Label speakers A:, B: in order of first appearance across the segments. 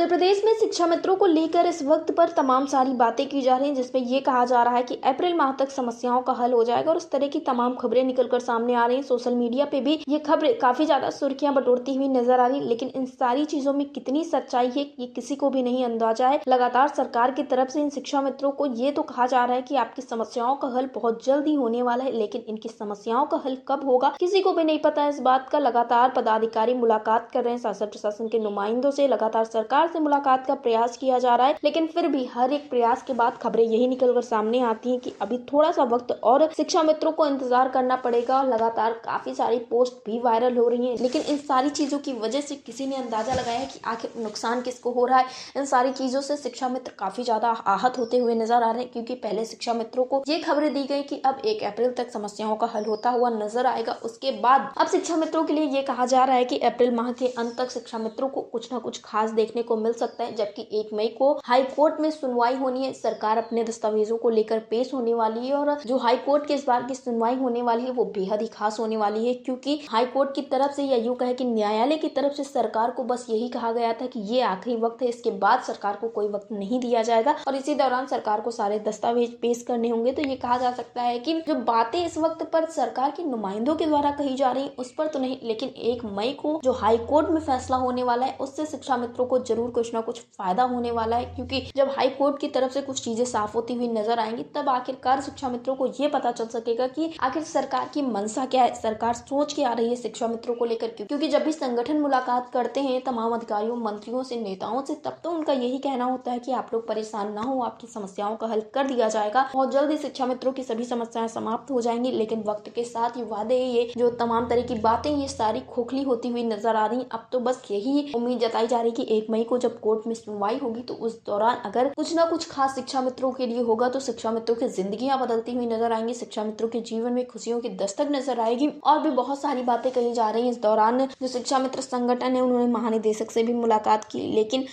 A: उत्तर प्रदेश में शिक्षा मित्रों को लेकर इस वक्त पर तमाम सारी बातें की जा रही हैं, जिसमें ये कहा जा रहा है कि अप्रैल माह तक समस्याओं का हल हो जाएगा और इस तरह की तमाम खबरें निकलकर सामने आ रही हैं। सोशल मीडिया पे भी ये खबरें काफी ज्यादा सुर्खियां बटोरती हुई नजर आ रही, लेकिन इन सारी चीजों में कितनी सच्चाई है ये किसी को भी नहीं अंदाजा है। लगातार सरकार की तरफ से इन शिक्षा मित्रों को ये तो कहा जा रहा है कि आपकी समस्याओं का हल बहुत जल्द ही होने वाला है, लेकिन इनकी समस्याओं का हल कब होगा किसी को भी नहीं पता है। इस बात का लगातार पदाधिकारी मुलाकात कर रहे हैं, शासन प्रशासन के नुमाइंदों से लगातार सरकार से मुलाकात का प्रयास किया जा रहा है, लेकिन फिर भी हर एक प्रयास के बाद खबरें यही निकलकर सामने आती हैं कि अभी थोड़ा सा वक्त और शिक्षा मित्रों को इंतजार करना पड़ेगा। लगातार काफी सारी पोस्ट भी वायरल हो रही हैं, लेकिन इन सारी चीजों की वजह से किसी ने अंदाजा लगाया है कि आखिर नुकसान किसको हो रहा है। इन सारी चीजों से शिक्षा मित्र काफी ज्यादा आहत होते हुए नजर आ रहे हैं, क्योंकि पहले शिक्षा मित्रों को ये खबरें दी गई कि अब 1 अप्रैल तक समस्याओं का हल होता हुआ नजर आएगा। उसके बाद अब शिक्षा मित्रों के लिए ये कहा जा रहा है कि अप्रैल माह के अंत तक शिक्षा मित्रों को कुछ न कुछ खास देखने को मिल सकता है, जबकि 1 मई को हाई कोर्ट में सुनवाई होनी है। सरकार अपने दस्तावेजों को लेकर पेश होने वाली है और जो हाई कोर्ट के इस बार की सुनवाई होने वाली है वो बेहद ही खास होने वाली है, क्योंकि हाई कोर्ट की तरफ से या यूं कहे कि न्यायालय की तरफ से सरकार को बस यही कहा गया था कि ये आखिरी वक्त है, इसके बाद सरकार को कोई वक्त नहीं दिया जाएगा और इसी दौरान सरकार को सारे दस्तावेज पेश करने होंगे। तो ये कहा जा सकता है कि जो बातें इस वक्त पर सरकार के नुमाइंदों के द्वारा कही जा रही उस पर तो नहीं, लेकिन 1 मई को जो हाई कोर्ट में फैसला होने वाला है उससे शिक्षा मित्रों को जरूर कुछ ना कुछ फायदा होने वाला है, क्योंकि जब हाई कोर्ट की तरफ से कुछ चीजें साफ होती हुई नजर आएंगी तब आखिरकार शिक्षा मित्रों को ये पता चल सकेगा कि आखिर सरकार की मंशा क्या है, सरकार सोच के आ रही है शिक्षा मित्रों को लेकर। क्योंकि जब भी संगठन मुलाकात करते हैं तमाम अधिकारियों, मंत्रियों से, नेताओं से, तब तो उनका यही कहना होता है कि आप लोग परेशान ना हो, आपकी समस्याओं का हल कर दिया जाएगा, बहुत जल्दी शिक्षा मित्रों की सभी समस्याएं समाप्त हो जाएंगी। लेकिन वक्त के साथ ये वादे, ये जो तमाम तरह की बातें, ये सारी खोखली होती हुई नजर आ रही। अब तो बस यही उम्मीद जताई जा रही कि 1 मई को जब कोर्ट में सुनवाई होगी तो उस दौरान अगर कुछ ना कुछ खास शिक्षा मित्रों के लिए होगा तो शिक्षा मित्रों की जिंदगियां बदलती हुई नजर आएंगी, शिक्षा मित्रों के जीवन में खुशियों की दस्तक नजर आएगी। और भी बहुत सारी बातें कही जा रही है। इस दौरान जो शिक्षा मित्र संगठन है उन्होंने महानिदेशक से भी मुलाकात की, लेकिन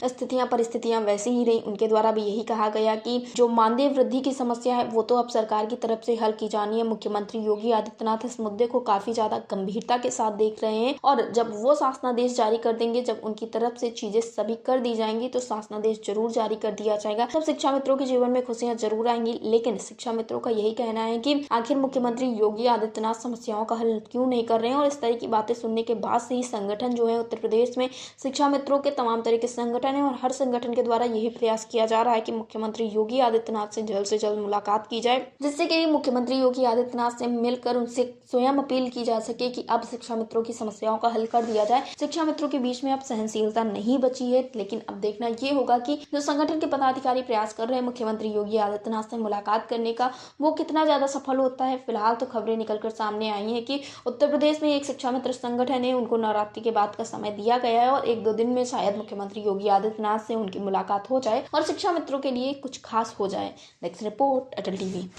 A: परिस्थितियां वैसी ही रही। उनके द्वारा भी यही कहा गया कि जो मानदेय वृद्धि की समस्या है वो तो अब सरकार की तरफ से हल की जानी है। मुख्यमंत्री योगी आदित्यनाथ इस मुद्दे को काफी ज्यादा गंभीरता के साथ देख रहे हैं और जब वो शासनादेश जारी कर देंगे, जब उनकी तरफ से चीजें सभी कर दी जाएंगी तो शासनादेश जरूर जारी कर दिया जाएगा। तब शिक्षा मित्रों के जीवन में खुशियां जरूर आएंगी। लेकिन शिक्षा मित्रों का यही कहना है कि आखिर मुख्यमंत्री योगी आदित्यनाथ समस्याओं का हल क्यों नहीं कर रहे हैं। और इस तरह की बातें सुनने के बाद से ही संगठन जो है उत्तर प्रदेश में शिक्षा मित्रों के तमाम तरह के संगठन है और हर संगठन के द्वारा यही प्रयास किया जा रहा है कि मुख्यमंत्री योगी आदित्यनाथ से जल्द मुलाकात की जाए, जिससे कि मुख्यमंत्री योगी आदित्यनाथ से मिलकर उनसे स्वयं अपील की जा सके कि अब शिक्षा मित्रों की समस्याओं का हल कर दिया जाए। शिक्षा मित्रों के बीच में अब सहनशीलता नहीं बची है, लेकिन अब देखना ये होगा कि जो संगठन के पदाधिकारी प्रयास कर रहे हैं मुख्यमंत्री योगी आदित्यनाथ से मुलाकात करने का, वो कितना ज्यादा सफल होता है। फिलहाल तो खबरें निकलकर सामने आई है कि उत्तर प्रदेश में एक शिक्षा मित्र संगठन है, उनको नवरात्रि के बाद का समय दिया गया है और 1-2 दिन में शायद मुख्यमंत्री योगी आदित्यनाथ से उनकी मुलाकात हो जाए और शिक्षा मित्रों के लिए कुछ खास हो जाए। नेक्स्ट रिपोर्ट, अटल टीवी।